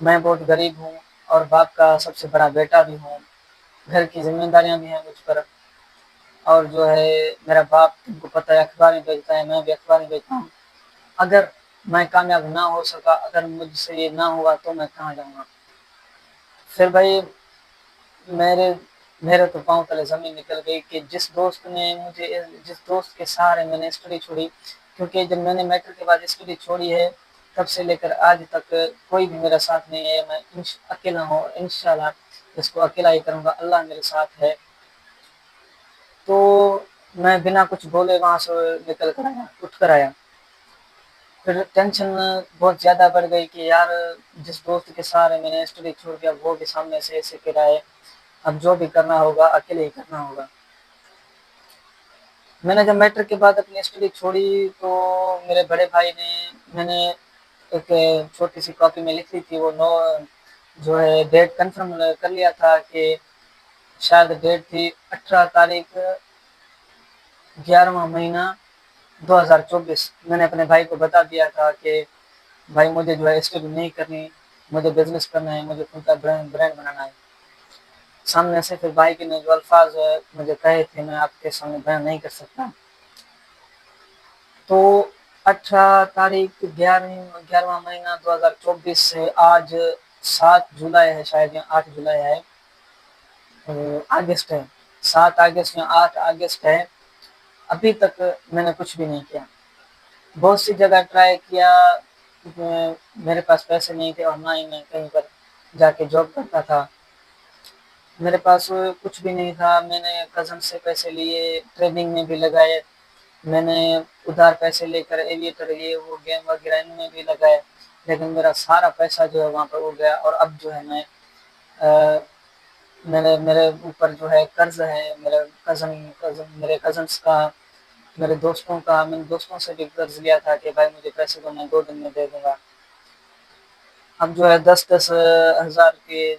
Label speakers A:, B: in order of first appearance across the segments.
A: میں بہت غریب ہوں اور باپ کا سب سے بڑا بیٹا بھی ہوں، گھر کی ذمہ داریاں بھی ہیں مجھ پر، اور جو ہے میرا باپ تم کو پتہ ہے اخبار میں بیچتا ہے، میں بھی اخبار میں بیچتا ہوں۔ اگر میں کامیاب نہ ہو سکا، اگر مجھ سے یہ نہ ہوا تو میں کہاں جاؤں گا؟ پھر بھائی میرے تو پاؤں تلے زمین نکل گئی کہ جس دوست کے سہارے میں نے اسٹڈی چھوڑی، کیونکہ جب میں نے میٹرک کے بعد اسٹڈی چھوڑی ہے تب سے لے کر آج تک کوئی بھی میرا ساتھ نہیں ہے، میں اکیلا ہوں، انشاءاللہ اس کو اکیلا ہی کروں گا، اللہ میرے ساتھ ہے۔ تو میں بنا کچھ بولے وہاں سے نکل کر آیا، اٹھ کر آیا۔ پھر ٹینشن بہت زیادہ بڑھ گئی کہ یار جس دوست کے سہارے میں نے اسٹڈی چھوڑ دیا وہ بھی سامنے سے ایسے کہہ رہا ہے، اب جو بھی کرنا ہوگا اکیلے ہی کرنا ہوگا۔ میں نے جب میٹرک کے بعد اپنی اسٹڈی چھوڑی تو میرے بڑے بھائی نے، میں نے ایک چھوٹی سی کاپی میں لکھ لی تھی، وہ جو ہے ڈیٹ کنفرم کر لیا تھا کہ شاید ڈیٹ تھی 18 تاریخ 11واں مہینہ 2024۔ میں نے اپنے بھائی کو بتا دیا تھا کہ بھائی مجھے جو ہے اسٹڈی نہیں کرنی، مجھے بزنس کرنا ہے، مجھے خود کا برانڈ بنانا ہے۔ سامنے سے پھر بھائی کے نے جو الفاظ مجھے کہے تھے میں آپ کے سامنے بیان نہیں کر سکتا۔ تو 18 تاریخ 11واں مہینہ 2024 سے آج 7 جولائی ہے، شاید 8 جولائی ہے، اگست ہے، 7 اگست یا 8 اگست ہے، ابھی تک میں نے کچھ بھی نہیں کیا۔ بہت سی جگہ ٹرائی کیا، میرے پاس پیسے نہیں تھے اور نہ ہی میں کہیں پر جا کے جاب کرتا تھا، میرے پاس کچھ بھی نہیں تھا۔ میں نے کزن سے پیسے لیے، ٹریڈنگ میں بھی لگائے، میں نے ادھار پیسے لے کر ایویٹر یہ وہ گیم وغیرہ ان میں بھی لگائے، لیکن میرا سارا پیسہ جو ہے وہاں پر ہو گیا۔ اور اب جو ہے میرے اوپر جو ہے قرض ہے، میرے کزنس کا، میرے دوستوں کا، میں نے دوستوں سے بھی قرض لیا تھا کہ بھائی مجھے پیسے دو، میں 2 دن میں دے دوں گا۔ اب جو ہے 10 ہزار کے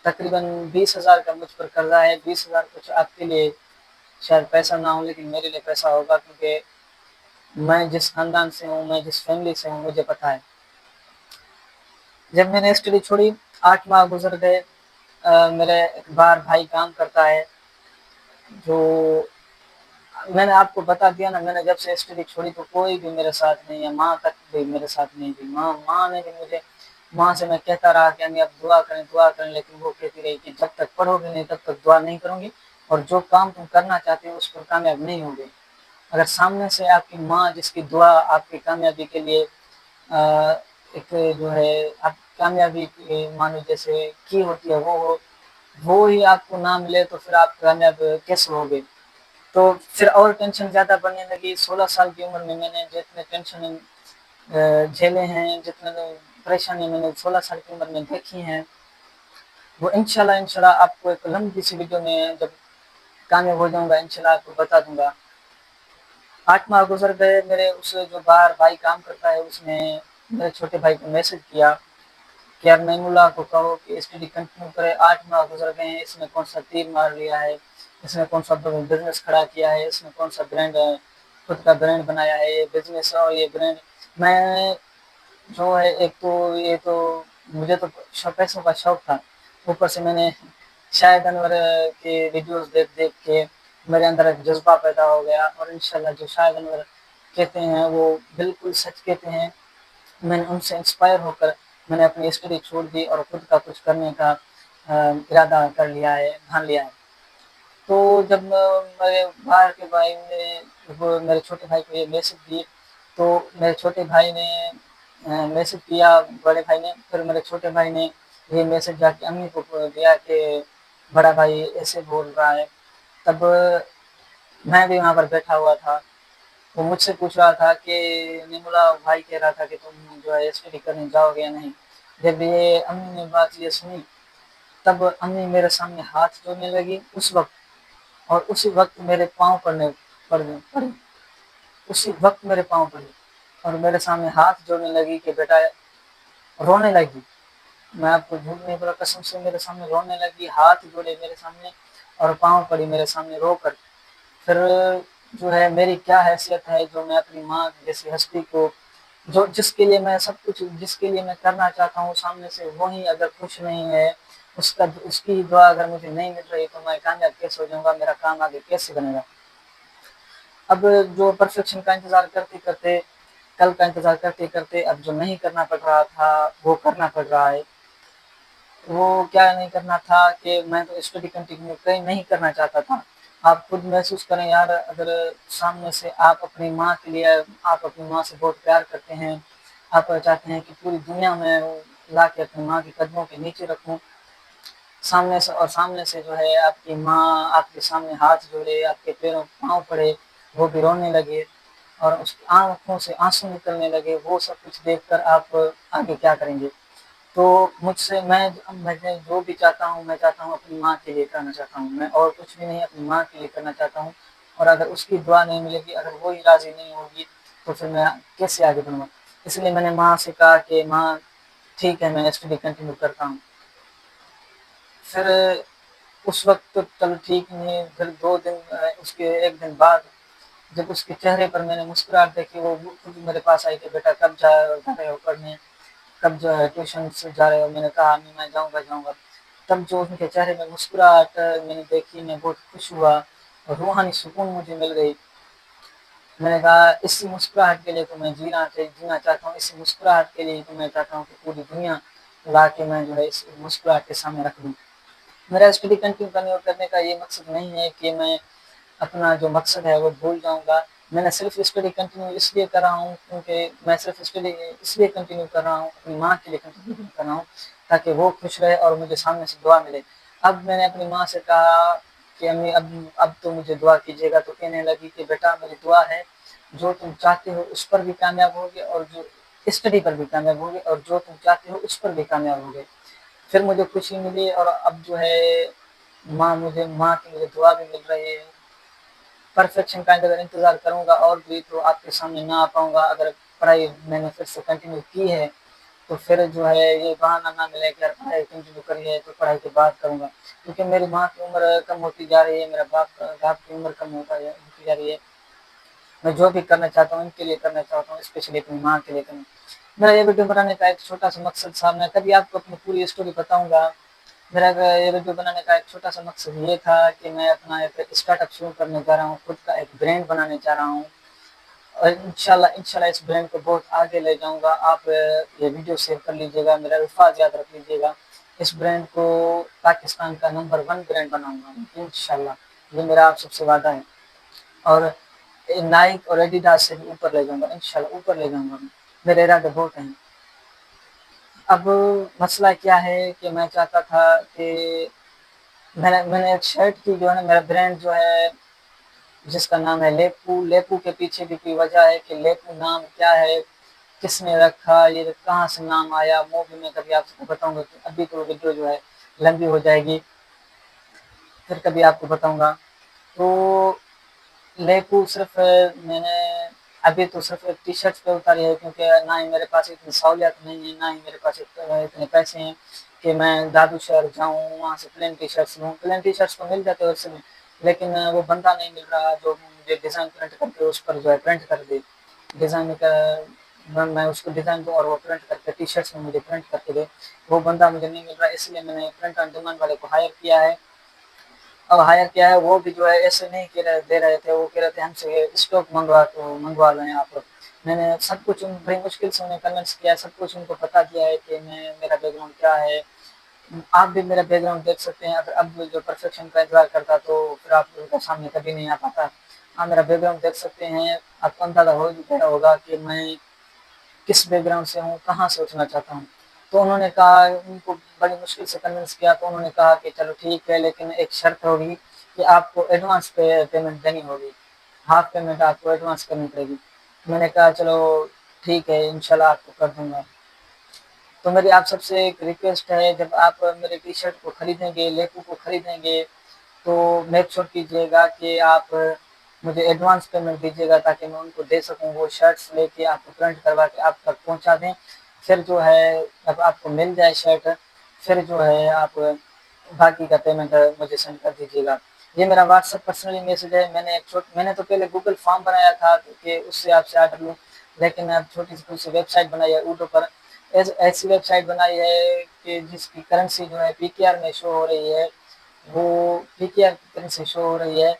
A: تقریباً 20,000 کا مجھ پر قرضہ ہے۔ 20,000 کچھ آپ کے لیے شاید پیسہ نہ ہو لیکن میرے لیے پیسہ ہوگا، کیونکہ میں جس خاندان سے ہوں، میں جس فیملی سے ہوں، مجھے پتہ ہے۔ جب میں نے اسٹڈی چھوڑی 8 ماہ گزر گئے، میرے ایک بار بھائی کام کرتا ہے، جو میں نے آپ کو بتا دیا نا، میں نے جب سے اسٹڈی چھوڑی تو کوئی بھی میرے ساتھ نہیں ہے، ماں تک بھی میرے ساتھ نہیں تھی۔ ماں نے بھی مجھے، ماں سے میں کہتا رہا کہ امی اب دعا کریں، لیکن وہ کہتی رہی کہ جب تک پڑھو گے نہیں تب تک دعا نہیں کروں گی، اور جو کام تم کرنا چاہتے ہو اس پر کامیاب نہیں ہوگے۔ اگر سامنے سے آپ کی ماں جس کی دعا آپ کی کامیابی کے لیے ایک جو ہے آپ کامیابی مانو جیسے کی ہوتی ہے، وہ ہی آپ کو نہ ملے تو پھر آپ کامیاب کیسے ہوگے؟ تو پھر اور ٹینشن زیادہ بڑھنے لگی۔ 16 سال کی عمر میں نے جتنے ٹینشن جھیلے ہیں، جتنے پریشانی میں نے 16 سال کی عمر میں دیکھی ہیں، وہ انشاءاللہ آپ کو ایک لمبی سی ویڈیو میں جب کامیاب ہو جاؤں گا انشاءاللہ آپ کو بتا دوں گا۔ 8 ماہ گزر گئے، میرے اس جو باہر بھائی کام کرتا ہے اس نے میرے چھوٹے بھائی کو میسج کیا کہ یار نعیم اللہ کو کہو کہ اسٹڈی کنٹینیو کرے، 8 ماہ گزر گئے ہیں، اس نے کون سا تیر مار لیا ہے، اس نے کون سا بزنس کھڑا کیا ہے، اس نے کون سا برانڈ خود کا برانڈ بنایا ہے، یہ بزنس اور یہ برانڈ۔ میں جو ہے ایک تو یہ تو مجھے تو پیسوں کا شوق تھا، اوپر سے میں نے شاہد انور کے ویڈیوز دیکھ کے میرے اندر ایک جذبہ پیدا ہو گیا، اور انشاءاللہ جو شاہد انور کہتے ہیں وہ بالکل سچ کہتے ہیں۔ میں نے ان سے انسپائر ہو کر میں نے اپنی اسٹڈی چھوڑ دی اور خود کا کچھ کرنے کا ارادہ کر لیا ہے، ٹھان لیا ہے۔ تو جب میرے باہر کے بھائی نے میرے چھوٹے بھائی کو یہ میسج دی تو میرے چھوٹے بھائی نے میسج کیا بڑے بھائی نے، پھر میرے چھوٹے بھائی نے یہ میسج جا کے امی کو دیا کہ بڑا بھائی ایسے بول رہا ہے۔ تب میں بھی وہاں پر بیٹھا ہوا تھا، وہ مجھ سے پوچھ رہا تھا کہ نعیم اللہ بھائی کہہ رہا تھا کہ تم جو ہے اسٹڈی کرنے جاؤ گے یا نہیں۔ جب یہ امی نے بات یہ سنی تب امی میرے سامنے ہاتھ جوڑنے لگی اس وقت، اور اسی وقت میرے پاؤں پڑی، اسی وقت میرے پاؤں پڑی اور میرے سامنے ہاتھ جوڑنے لگی کہ بیٹا، رونے لگی۔ میں آپ کو جھوٹ نہیں بولا، قسم سے میرے سامنے رونے لگی، ہاتھ جوڑے میرے سامنے اور پاؤں پڑی میرے سامنے رو کر۔ پھر جو ہے میری کیا حیثیت ہے جو میں اپنی ماں جیسی ہستی کو جس کے لیے میں سب کچھ جس کے لیے میں کرنا چاہتا ہوں سامنے سے وہی اگر خوش نہیں ہے، اس کی دعا اگر مجھے نہیں مل رہی تو میں کامیاب کیسے ہو جاؤں گا، میرا کام آگے کیسے بنے گا۔ اب جو پرفیکشن کا انتظار کرتے کرتے، کل کا انتظار کرتے کرتے اب جو نہیں کرنا پڑ رہا تھا وہ کرنا پڑ رہا ہے۔ وہ کیا نہیں کرنا تھا کہ میں تو اسٹڈی کنٹینیو نہیں کرنا چاہتا تھا۔ آپ خود محسوس کریں یار، اگر سامنے سے آپ اپنی ماں کے لیے، آپ اپنی ماں سے بہت پیار کرتے ہیں، آپ چاہتے ہیں کہ پوری دنیا میں لا کے اپنی ماں کے قدموں کے نیچے رکھوں، سامنے سے جو ہے آپ کی ماں آپ کے سامنے ہاتھ جوڑے، آپ کے پیروں پاؤں پڑے، وہ بھی رونے لگے اور اس کی آنکھوں سے آنسو نکلنے لگے، وہ سب کچھ دیکھ کر آپ آگے کیا کریں گے؟ تو مجھ سے میں جو بھی چاہتا ہوں، میں چاہتا ہوں اپنی ماں کے لیے کرنا چاہتا ہوں، میں اور کچھ بھی نہیں اپنی ماں کے لیے کرنا چاہتا ہوں۔ اور اگر اس کی دعا نہیں ملے گی، اگر وہی راضی نہیں ہوگی تو پھر میں کیسے آگے بڑھوں گا؟ اس لیے میں نے ماں سے کہا کہ ماں ٹھیک ہے، میں اسٹڈی کنٹینیو کرتا ہوں۔ پھر اس وقت تو چلو ٹھیک نہیں، پھر 2 دن اس کے 1 دن بعد جب اس کے چہرے پر میں نے مسکراہٹ دیکھی، وہ خود میرے پاس آئی کہ بیٹا کب جا رہے ہو پڑھنے، کب جو ہے ٹیوشن سے جا رہے ہو؟ میں نے کہا میں جاؤں گا۔ تب جو ان کے چہرے میں مسکراہٹ میں نے دیکھی، میں بہت خوش ہوا اور روحانی سکون مجھے مل گئی۔ میں نے کہا اسی مسکراہٹ کے لیے تو میں جینا چاہتا ہوں، اسی مسکراہٹ کے لیے تو میں چاہتا ہوں کہ پوری دنیا لا کے میں جو ہے اس مسکراہٹ کے سامنے رکھ دوں۔ میرا اسٹڈی کنٹینیو کرنے کا یہ مقصد نہیں ہے کہ میں اپنا جو مقصد ہے وہ بھول جاؤں گا۔ میں نے صرف اسٹڈی کنٹینیو اس لیے کر رہا ہوں کیونکہ میں صرف اسٹڈی اس لیے کنٹینیو کر رہا ہوں، اپنی ماں کے لیے کنٹینیو کر رہا ہوں تاکہ وہ خوش رہے اور مجھے سامنے سے دعا ملے۔ اب میں نے اپنی ماں سے کہا کہ امی اب تو مجھے دعا کیجیے گا، تو کہنے لگی کہ بیٹا میری دعا ہے جو تم چاہتے ہو اس پر بھی کامیاب ہوگے، اور جو اسٹڈی پر بھی کامیاب ہوگے، اور جو تم چاہتے ہو اس پر بھی کامیاب ہوگے۔ پھر مجھے خوشی ملی اور اب جو ہے ماں کی مجھے دعا بھی مل رہی ہے۔ پرفیکشن کا اگر انتظار کروں گا اور بھی تو آپ کے سامنے نہ آ پاؤں گا۔ اگر پڑھائی میں نے پھر سے کنٹینیو کی ہے تو پھر جو ہے یہ بہانہ نہ ملے کہ پڑھائی کنٹینیو کری ہے تو پڑھائی کے بعد کروں گا، کیونکہ میری ماں کی عمر کم ہوتی جا رہی ہے، میرا باپ کی عمر کم ہوتی جا رہی ہے۔ میں جو بھی کرنا چاہتا ہوں ان کے لیے کرنا چاہتا ہوں، اسپیشلی اپنی ماں کے لیے کرنا۔ میرا یہ ویڈیو بنانے کا ایک چھوٹا سا مقصد تھا، میں کبھی آپ کو اپنی پوری اسٹوری بتاؤں گا۔ میرا یہ ویڈیو بنانے کا ایک چھوٹا سا مقصد یہ تھا کہ میں اپنا ایک اسٹارٹ اپ شروع کرنے جا رہا ہوں، خود کا ایک برانڈ بنانے جا رہا ہوں، اور انشاءاللہ اس برانڈ کو بہت آگے لے جاؤں گا۔ آپ یہ ویڈیو سیو کر لیجیے گا، میرا الفاظ یاد رکھ لیجیے گا، اس برانڈ کو پاکستان کا نمبر 1 برانڈ بناؤں گا انشاءاللہ، یہ میرا آپ سب سے وعدہ ہے۔ اور نائک اور ایڈیڈاس سے بھی اوپر لے جاؤں گا انشاءاللہ، اوپر لے جاؤں گا، میرے ارادے بہت ہیں۔ اب مسئلہ کیا ہے کہ میں چاہتا تھا کہ میں نے ایک شرٹ کی جو ہے نا، میرا برانڈ جو ہے جس کا نام ہے لیپو کے پیچھے بھی کوئی وجہ ہے کہ لیپو نام کیا ہے، کس نے رکھا، یہ کہاں سے نام آیا، وہ بھی میں کبھی آپ کو بتاؤں گا۔ ابھی تو ویڈیو جو ہے لمبی ہو جائے گی، پھر کبھی آپ کو بتاؤں گا۔ تو لیپو صرف میں نے ابھی تو صرف ٹی شرٹ پہ اتاری ہے، کیونکہ نہ ہی میرے پاس اتنی سہولیات نہیں ہے، نہ ہی میرے پاس اتنے پیسے ہیں کہ میں دادو شہر جاؤں وہاں سے پلین ٹی شرٹس لوں۔ پلین ٹی شرٹس تو مل جاتے اس میں، لیکن وہ بندہ نہیں مل رہا جو مجھے ڈیزائن پرنٹ کر کے اس پر جو ہے پرنٹ کر دے، ڈیزائن کا میں اس کو ڈیزائن دوں اور وہ پرنٹ کر کے ٹی شرٹس میں مجھے پرنٹ کر کے دے، وہ بندہ مجھے نہیں مل رہا، اس لیے میں نے پرنٹ آن ڈیمانڈ والے کو ہائر کیا ہے۔ اب ہائر کیا ہے، وہ بھی جو ہے ایسے نہیں دے رہے تھے، وہ کہہ رہے تھے ہم سے اسٹاک منگوا لیں آپ۔ میں نے سب کچھ بڑی مشکل سے انہیں کنونس کیا، سب کچھ ان کو بتا دیا ہے کہ میرا بیک گراؤنڈ کیا ہے۔ آپ بھی میرا بیک گراؤنڈ دیکھ سکتے ہیں، اگر اب جو پرفیکشن کا انتظار کرتا تو پھر آپ ان کے سامنے کبھی نہیں آ پاتا۔ آپ میرا بیک گراؤنڈ دیکھ سکتے ہیں، آپ کو اندازہ ہو گیا ہوگا کہ میں کس بیک گراؤنڈ سے ہوں، کہاں سے اٹھنا چاہتا ہوں۔ تو انہوں نے کہا، ان کو بڑی مشکل سے کنونس کیا تو انہوں نے کہا کہ چلو ٹھیک ہے، لیکن ایک شرط ہوگی کہ آپ کو ایڈوانس پیمنٹ دینی ہوگی، ہاف پیمنٹ آپ کو ایڈوانس کرنی پڑے گی۔ میں نے کہا چلو ٹھیک ہے، انشاءاللہ آپ کو کر دوں گا۔ تو میری آپ سب سے ایک ریکویسٹ ہے، جب آپ میرے ٹی شرٹ کو خریدیں گے، لیپو کو خریدیں گے، تو میک شور کیجیے گا کہ آپ مجھے ایڈوانس پیمنٹ دیجیے گا تاکہ میں ان کو دے سکوں، وہ شرٹس لے کے آپ کو پرنٹ کروا کے آپ تک پہنچا دیں۔ پھر جو ہے جب آپ کو مل جائے شرٹ، پھر جو ہے آپ باقی کا پیمنٹ مجھے سینڈ کر دیجیے گا۔ یہ میرا واٹس ایپ پرسنلی میسج ہے۔ میں نے تو پہلے گوگل فارم بنایا تھا کہ اس سے آپ سے آرڈر لوں، لیکن اب چھوٹی سی ویب سائٹ بنائی ہے اردو پر، ایسی ویب سائٹ بنائی ہے کہ جس کی کرنسی جو ہے پی کے آر میں شو ہو رہی ہے، وہ پی کے آر کی کرنسی شو ہو رہی ہے،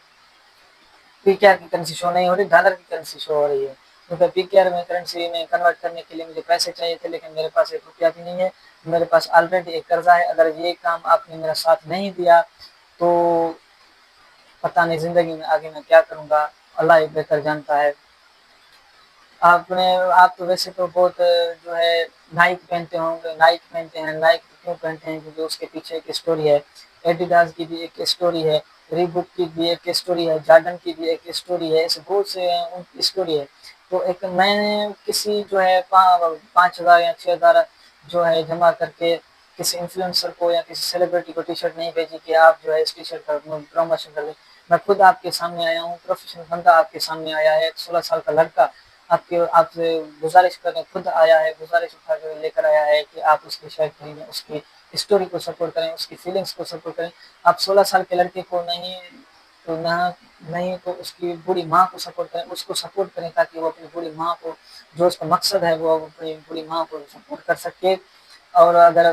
A: پی کے آر کی کرنسی شو نہیں ہو رہی، ڈالر کی کرنسی شو ہو رہی ہے، کیونکہ پی کے آر میں کرنسی میں کنورٹ کرنے کے لیے مجھے پیسے چاہیے تھے، لیکن میرے پاس 1 روپیہ بھی نہیں ہے، میرے پاس آلریڈی ایک قرضہ ہے، اگر یہ کام آپ نے میرا ساتھ نہیں دیا تو پتہ نہیں زندگی میں آگے میں کیا کروں گا، اللہ ہی بہتر جانتا ہے۔ آپ تو ویسے تو بہت جو ہے نائک پہنتے ہوں گے، نائک پہنتے ہیں، نائک کیوں پہنتے ہیں کیونکہ اس کے پیچھے ایک اسٹوری ہے، ایڈیڈاس کی بھی ایک اسٹوری ہے، ریبک کی بھی ایک اسٹوری ہے، جارڈن کی بھی ایک اسٹوری ہے، ایسے بہت سے ان کی اسٹوری ہے۔ تو ایک میں نے کسی جو ہے 5,000 یا 6,000 جو ہے جمع کر کے کسی انفلوئنسر کو یا کسی سیلیبریٹی کو ٹی شرٹ نہیں بھیجی کہ آپ جو ہے اس ٹی شرٹ کا پروموشن کر دیں، میں خود آپ کے سامنے آیا ہوں، پروفیشنل بندہ آپ کے سامنے آیا ہے، 16 سال کا لڑکا آپ سے گزارش کرنے خود آیا ہے، گزارش اٹھا کر لے کر آیا ہے کہ آپ اس کی شرٹ خریدیں، اس کی اسٹوری کو سپورٹ کریں، اس کی فیلنگس کو سپورٹ کریں۔ آپ 16 سال کے لڑکے کو نہیں تو اس کی بوڑھی ماں کو سپورٹ کریں، اس کو سپورٹ کریں تاکہ وہ اپنی بوڑھی ماں کو، جو اس کا مقصد ہے وہ اپنی بوڑھی ماں کو سپورٹ کر سکے، اور اگر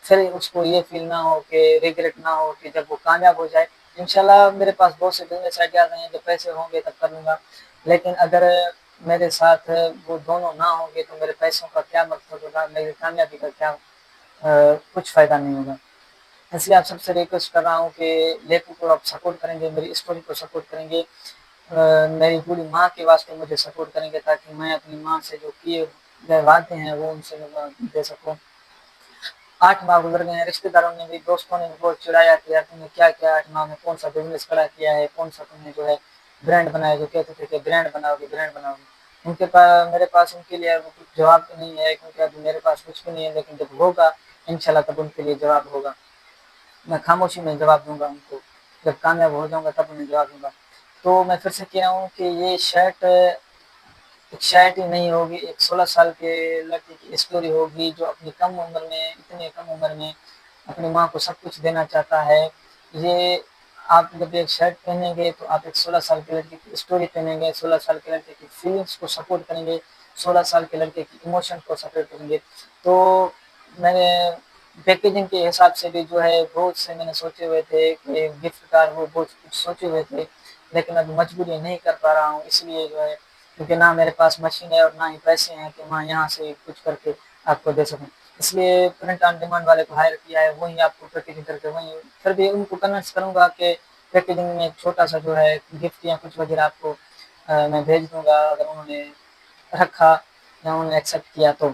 A: پھر اس کو یہ فیل نہ ہو کہ ریگریٹ نہ ہو کہ جب وہ کامیاب ہو جائے، انشاءاللہ میرے پاس بہت سے بزنس آئیڈیاز ہیں، جب پیسے ہوں گے تب کر لوں گا، لیکن اگر میرے ساتھ وہ دونوں نہ ہوں گے تو میرے پیسوں کا کیا مقصد ہوگا، میری کامیابی کا کیا کچھ فائدہ نہیں ہوگا۔ اس لیے آپ سب سے ریکویسٹ کر رہا ہوں کہ لیپو کو آپ سپورٹ کریں گے، میری اسٹوری کو سپورٹ کریں گے، میری بوڑھی ماں کے واسطے مجھے سپورٹ کریں گے تاکہ میں اپنی ماں سے جو کیے گئے وعدے ہیں وہ ان سے دے سکوں۔ 8 ماہ گزر گئے ہیں، رشتے داروں نے بھی، دوستوں نے بھی بہت چڑھایا کہ تم نے کیا کیا 8 ماہ میں، کون سا بزنس کھڑا کیا ہے، کون سا تم نے جو ہے برانڈ بنایا، جو کہتے تھے کہ برانڈ بناؤ گے برانڈ بناؤ گے۔ ان کے پاس میرے پاس ان کے لیے کچھ جواب تو نہیں ہے کیونکہ ابھی میرے پاس کچھ بھی نہیں ہے، لیکن جب ہوگا انشاءاللہ تب ان کے لیے جواب ہوگا، میں خاموشی میں جواب دوں گا ان کو، جب کامیاب ہو جاؤں گا تب انہیں جواب دوں گا۔ تو میں پھر سے کہہ رہا ہوں کہ یہ شرٹ ایک شرٹ ہی نہیں ہوگی، ایک 16 سال کے لڑکے کی اسٹوری ہوگی جو اپنی کم عمر میں، اتنے کم عمر میں اپنی ماں کو سب کچھ دینا چاہتا ہے۔ یہ آپ جب ایک شرٹ پہنیں گے تو آپ ایک 16 سال کے لڑکے کی اسٹوری پہنیں گے، 16 سال کے لڑکے کی فیلنگس کو سپورٹ کریں گے، 16 سال کے لڑکے کی ایموشن کو سپورٹ کریں گے۔ تو میں نے پیکیجنگ کے حساب سے بھی جو ہے بہت سے میں نے سوچے ہوئے تھے کہ گفٹ کارڈ وہ بہت کچھ سوچے ہوئے تھے، لیکن ابھی مجبوری نہیں کر پا رہا ہوں، اس لیے جو ہے کیونکہ نہ میرے پاس مشین ہے اور نہ ہی پیسے ہیں کہ میں یہاں سے کچھ کر کے آپ کو دے سکوں، اس لیے پرنٹ آن ڈیمانڈ والے کو ہائر کیا ہے، وہیں آپ کو پیکیجنگ کر کے وہیں پھر بھی ان کو کنوینس کروں گا کہ پیکیجنگ میں ایک چھوٹا سا جو ہے گفٹ یا کچھ وغیرہ آپ کو میں بھیج دوں گا، اگر انہوں نے رکھا یا انہوں نے ایکسیپٹ کیا تو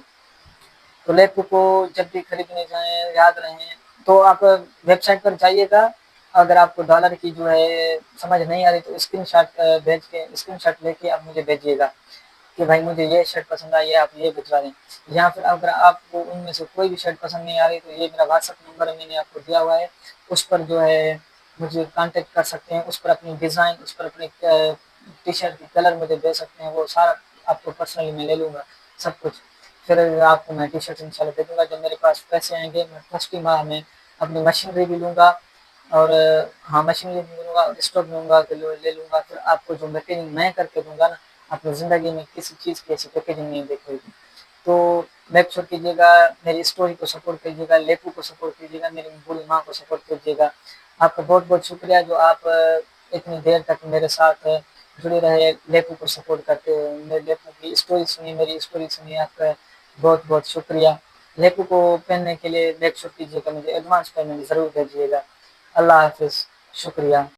A: لیپو کو جب بھی خریدنے جائیں یاد رہیں تو آپ ویب سائٹ پر جائیے گا، اگر آپ کو ڈالر کی جو ہے سمجھ نہیں آ رہی تو اسکرین شاٹ لے کے آپ مجھے بھیجیے گا کہ بھائی مجھے یہ شرٹ پسند آئی ہے، آپ یہ بھجوا دیں، یا پھر اگر آپ کو ان میں سے کوئی بھی شرٹ پسند نہیں آ رہی تو یہ میرا واٹس ایپ نمبر میں نے آپ کو دیا ہوا ہے، اس پر جو ہے مجھے کانٹیکٹ کر سکتے ہیں، اس پر اپنی ڈیزائن، اس پر اپنی ٹی شرٹ کی کلر مجھے دے سکتے ہیں، وہ سارا آپ کو پرسنلی میں لے لوں گا سب کچھ، پھر آپ کو میں ٹی شرٹ انشاءاللہ دے دوں گا۔ جب میرے پاس پیسے آئیں گے میں فرسٹ ماہ میں اپنی مشینری بھی لوں گا، اور مشینری بھی لوں گا اور اسٹوک لوں گا لے لوں گا، پھر آپ کو جو پیکیجنگ میں کر کے دوں گا نا، اپنی زندگی میں کسی چیز کی ایسی پیکیجنگ نہیں دیکھے گی۔ تو میک شور کیجیے گا، میری اسٹوری کو سپورٹ کیجیے گا، لیپو کو سپورٹ کیجیے گا، میری بوڑھی ماں کو سپورٹ کیجیے گا۔ آپ کا بہت بہت شکریہ جو آپ اتنی دیر تک میرے ساتھ جڑے رہے، لیپو کو سپورٹ کرتے ہوئے، لیپو کی اسٹوری سنی، میری اسٹوری سنی، آپ کا بہت بہت شکریہ۔ لیپو کو پہننے کے لیے میک شور کیجیے گا، مجھے ایڈوانس پیمنٹ ضرور بھیجیے گا۔ اللہ حافظ، شکریہ۔